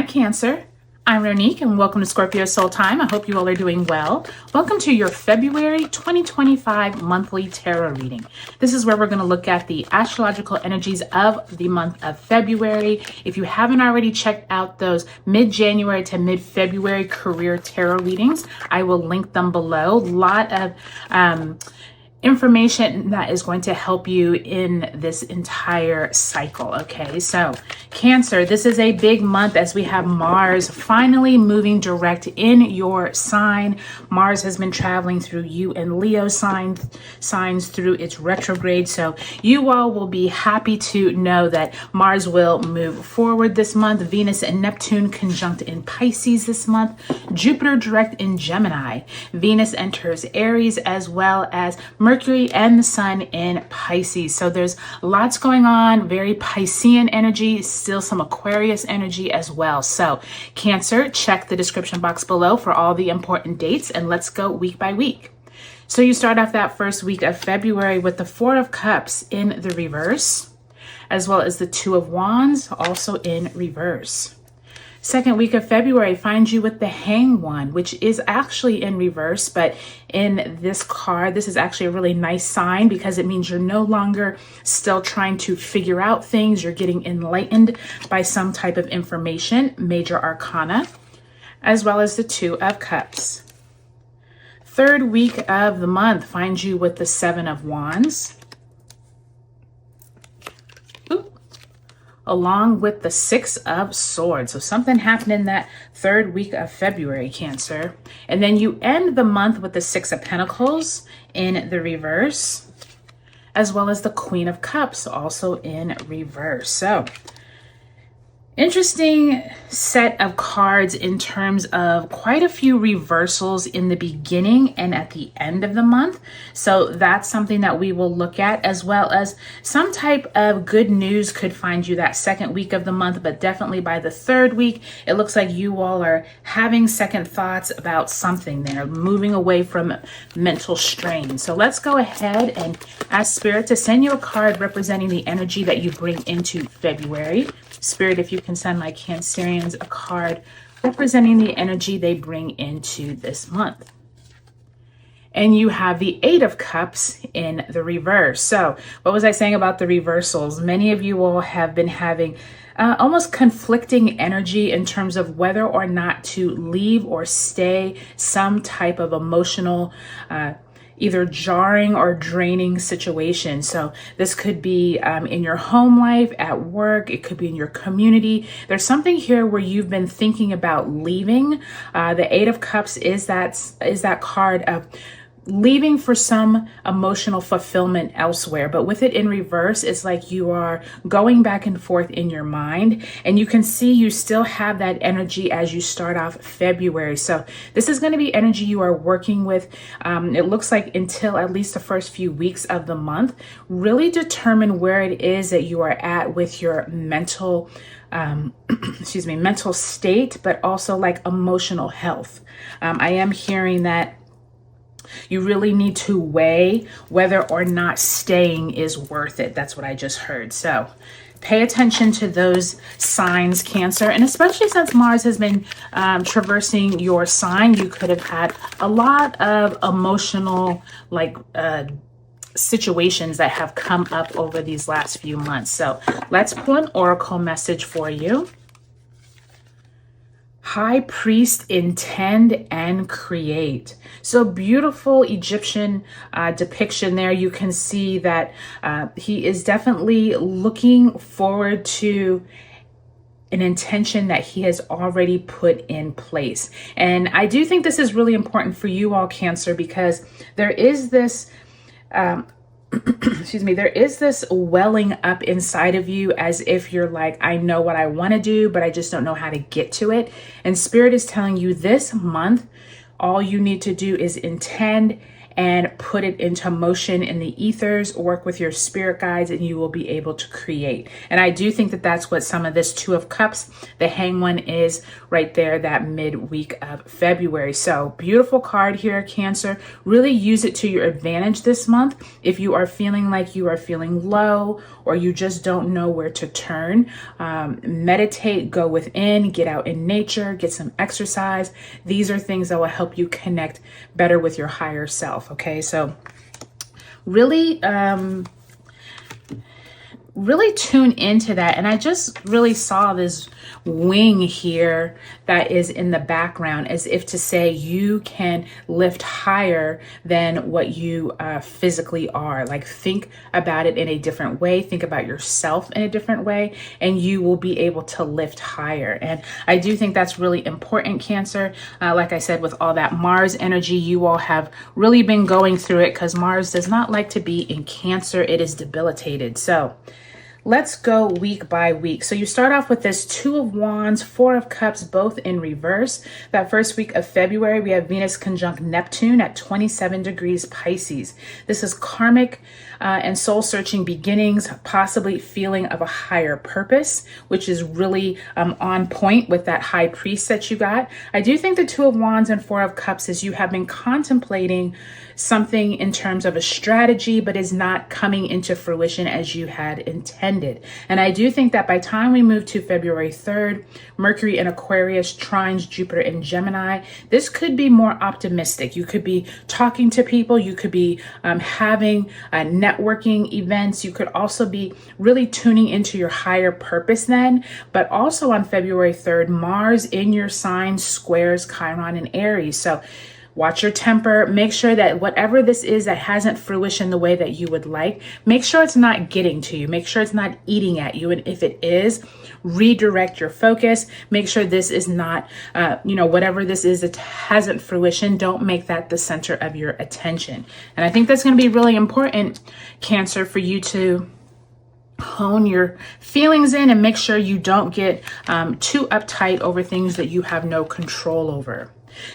Cancer. I'm Ronique and welcome to Scorpio Soul Time. I hope you all are doing well. Welcome to your February 2025 monthly tarot reading. This is where we're going to look at the astrological energies of the month of February. If you haven't already checked out those mid-January to mid-February career tarot readings, I will link them below. A lot of information that is going to help you in this entire cycle. Okay, so Cancer, this is a big month as we have Mars finally moving direct in your sign. Mars has been traveling through you and Leo signs through its retrograde. So you all will be happy to know that Mars will move forward this month. Venus and Neptune conjunct in Pisces this month. Jupiter direct in Gemini. Venus enters Aries, as well as Mercury and the Sun in Pisces. So there's lots going on, very Piscean energy, still some Aquarius energy as well. So Cancer, check the description box below for all the important dates, and let's go week by week. So you start off that first week of February with the Four of Cups in the reverse, as well as the Two of Wands also in reverse. Second week of February finds you with the Hanged One, which is actually in reverse, but in this card, this is actually a really nice sign because it means you're no longer still trying to figure out things. You're getting enlightened by some type of information, major arcana, as well as the Two of Cups. Third week of the month finds you with the Seven of Wands, along with the Six of Swords. So something happened in that third week of February, Cancer. And then you end the month with the Six of Pentacles in the reverse, as well as the Queen of Cups also in reverse. So interesting set of cards in terms of quite a few reversals in the beginning and at the end of the month. So that's something that we will look at, as well as some type of good news could find you that second week of the month, but definitely by the third week, it looks like you all are having second thoughts about something there, moving away from mental strain. So let's go ahead and ask Spirit to send you a card representing the energy that you bring into February. Spirit, if you can send my Cancerians a card representing the energy they bring into this month. And you have the Eight of Cups in the reverse. So what was I saying about the reversals? Many of you all have been having almost conflicting energy in terms of whether or not to leave or stay some type of emotional either jarring or draining situation. So this could be in your home life, at work, it could be in your community. There's something here where you've been thinking about leaving. The Eight of Cups is that card of leaving for some emotional fulfillment elsewhere, but with it in reverse, it's like you are going back and forth in your mind, and you can see you still have that energy as you start off February. So this is going to be energy you are working with. It looks like until at least the first few weeks of the month. Really determine where it is that you are at with your mental mental state, but also like emotional health. I am hearing that you really need to weigh whether or not staying is worth it. That's what I just heard. So pay attention to those signs, Cancer. And especially since Mars has been traversing your sign, you could have had a lot of emotional situations that have come up over these last few months. So let's pull an oracle message for you. High Priest, intend and create. So beautiful Egyptian depiction there. You can see that he is definitely looking forward to an intention that he has already put in place. And I do think this is really important for you all, Cancer, because there is this there is this welling up inside of you as if you're like, I know what I want to do, but I just don't know how to get to it. And Spirit is telling you this month, all you need to do is intend and put it into motion in the ethers, work with your spirit guides, and you will be able to create. And I do think that that's what some of this Two of Cups, the Hanged One, is right there, that midweek of February. So beautiful card here, Cancer. Really use it to your advantage this month. If you are feeling like you are feeling low or you just don't know where to turn, meditate, go within, get out in nature, get some exercise. These are things that will help you connect better with your higher self. Okay, so really tune into that. And I just really saw this wing here that is in the background, as if to say you can lift higher than what you physically are. Like, think about it in a different way, think about yourself in a different way, and you will be able to lift higher. And I do think that's really important, Cancer. Like I said, with all that Mars energy, you all have really been going through it, because Mars does not like to be in Cancer. It is debilitated. So let's go week by week. So you start off with this Two of Wands, Four of Cups, both in reverse. That first week of February, we have Venus conjunct Neptune at 27 degrees Pisces. This is karmic and soul-searching beginnings, possibly feeling of a higher purpose, which is really on point with that High Priest that you got. I do think the Two of Wands and Four of Cups is you have been contemplating something in terms of a strategy, but is not coming into fruition as you had intended. And I do think that by the time we move to February 3rd, Mercury in Aquarius trines Jupiter in Gemini, this could be more optimistic. You could be talking to people. You could be having networking events. You could also be really tuning into your higher purpose then. But also on February 3rd, Mars in your sign squares Chiron and Aries. So watch your temper. Make sure that whatever this is that hasn't fruition the way that you would like, make sure it's not getting to you. Make sure it's not eating at you. And if it is, redirect your focus. Make sure this is not, whatever this is that hasn't fruition, don't make that the center of your attention. And I think that's going to be really important, Cancer, for you to hone your feelings in and make sure you don't get too uptight over things that you have no control over.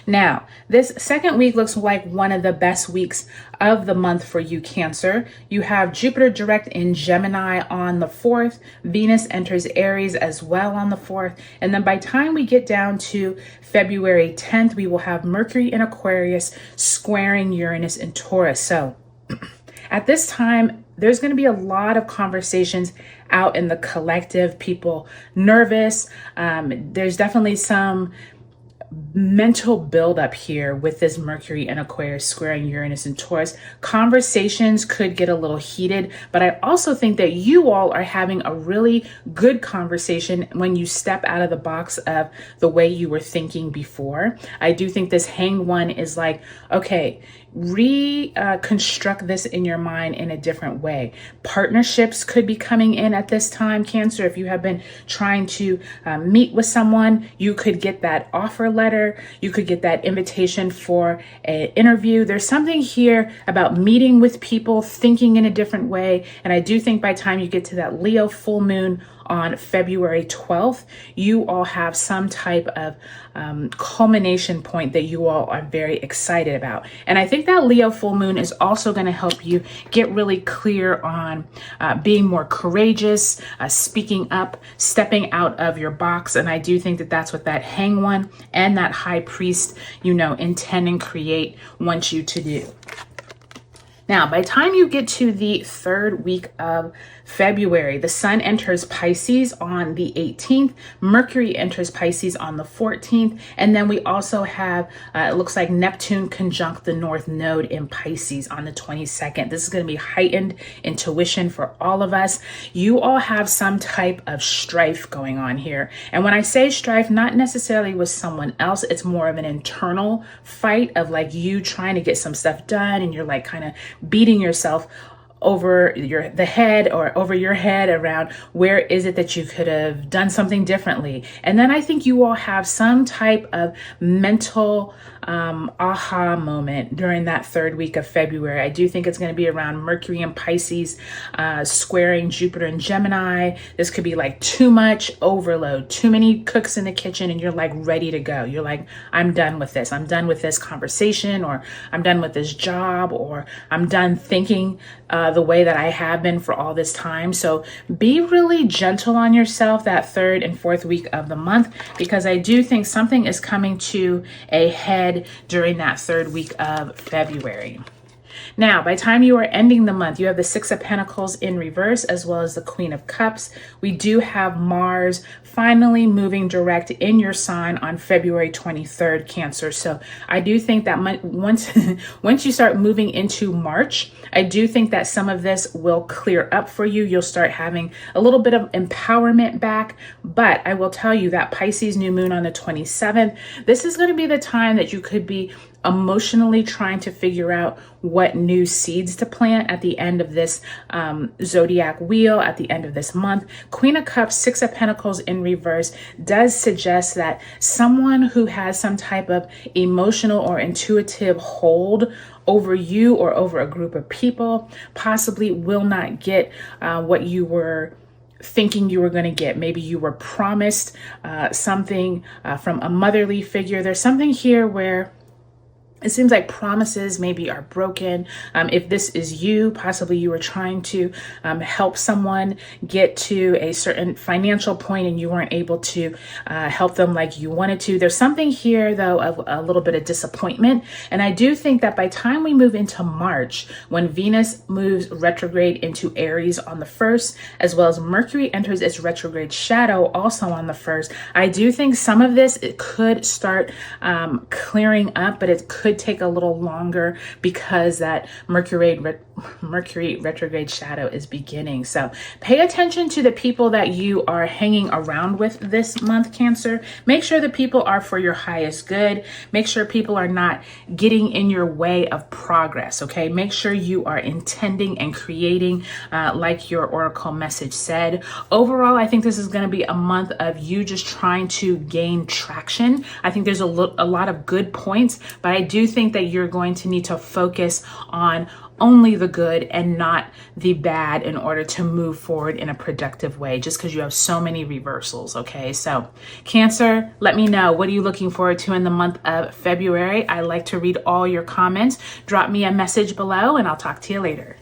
Now, this second week looks like one of the best weeks of the month for you, Cancer. You have Jupiter direct in Gemini on the 4th. Venus enters Aries as well on the 4th. And then by the time we get down to February 10th, we will have Mercury in Aquarius squaring Uranus in Taurus. So at this time, there's going to be a lot of conversations out in the collective, people nervous. There's definitely some mental buildup here with this Mercury and Aquarius squaring Uranus and Taurus. Conversations could get a little heated, but I also think that you all are having a really good conversation when you step out of the box of the way you were thinking before. I do think this Hanged One is like, okay, reconstruct this in your mind in a different way. Partnerships could be coming in at this time, Cancer. If you have been trying to meet with someone, you could get that offer letter. You could get that invitation for an interview. There's something here about meeting with people, thinking in a different way. And I do think by the time you get to that Leo full moon on February 12th, you all have some type of culmination point that you all are very excited about. And I think that Leo full moon is also going to help you get really clear on being more courageous, speaking up, stepping out of your box. And I do think that that's what that Hanged One and that High Priest, intend and create wants you to do. Now, by the time you get to the third week of February, the Sun enters Pisces on the 18th, Mercury enters Pisces on the 14th, and then we also have, it looks like Neptune conjunct the North Node in Pisces on the 22nd. This is going to be heightened intuition for all of us. You all have some type of strife going on here. And when I say strife, not necessarily with someone else, it's more of an internal fight of like you trying to get some stuff done and you're like kind of beating yourself over the head or over your head around where is it that you could have done something differently. And then I think you will have some type of mental aha moment during that third week of February. I do think it's going to be around Mercury and Pisces squaring Jupiter and Gemini. This could be like too much overload, too many cooks in the kitchen, and you're like ready to go. You're like, I'm done with this. I'm done with this conversation, or I'm done with this job, or I'm done thinking the way that I have been for all this time. So be really gentle on yourself that third and fourth week of the month, because I do think something is coming to a head during that third week of February. Now, by the time you are ending the month, you have the Six of Pentacles in reverse, as well as the Queen of Cups. We do have Mars finally moving direct in your sign on February 23rd, Cancer. So I do think that once you start moving into March, I do think that some of this will clear up for you. You'll start having a little bit of empowerment back. But I will tell you that Pisces new moon on the 27th, this is going to be the time that you could be emotionally trying to figure out what new seeds to plant at the end of this zodiac wheel, at the end of this month. Queen of Cups, Six of Pentacles in reverse does suggest that someone who has some type of emotional or intuitive hold over you or over a group of people possibly will not get what you were thinking you were going to get. Maybe you were promised something from a motherly figure. There's something here where it seems like promises maybe are broken. If this is you, possibly you were trying to help someone get to a certain financial point and you weren't able to help them like you wanted to. There's something here, though, of a little bit of disappointment. And I do think that by the time we move into March, when Venus moves retrograde into Aries on the 1st, as well as Mercury enters its retrograde shadow also on the 1st, I do think some of this, it could start clearing up, but it could take a little longer because that Mercury retrograde shadow is beginning. So pay attention to the people that you are hanging around with this month, Cancer. Make sure the people are for your highest good. Make sure people are not getting in your way of progress, okay? Make sure you are intending and creating like your oracle message said. Overall, I think this is going to be a month of you just trying to gain traction. I think there's a lot of good points, but I do think that you're going to need to focus on only the good and not the bad in order to move forward in a productive way, just because you have so many reversals. Okay, so Cancer, let me know, what are you looking forward to in the month of February? I like to read all your comments. Drop me a message below and I'll talk to you later.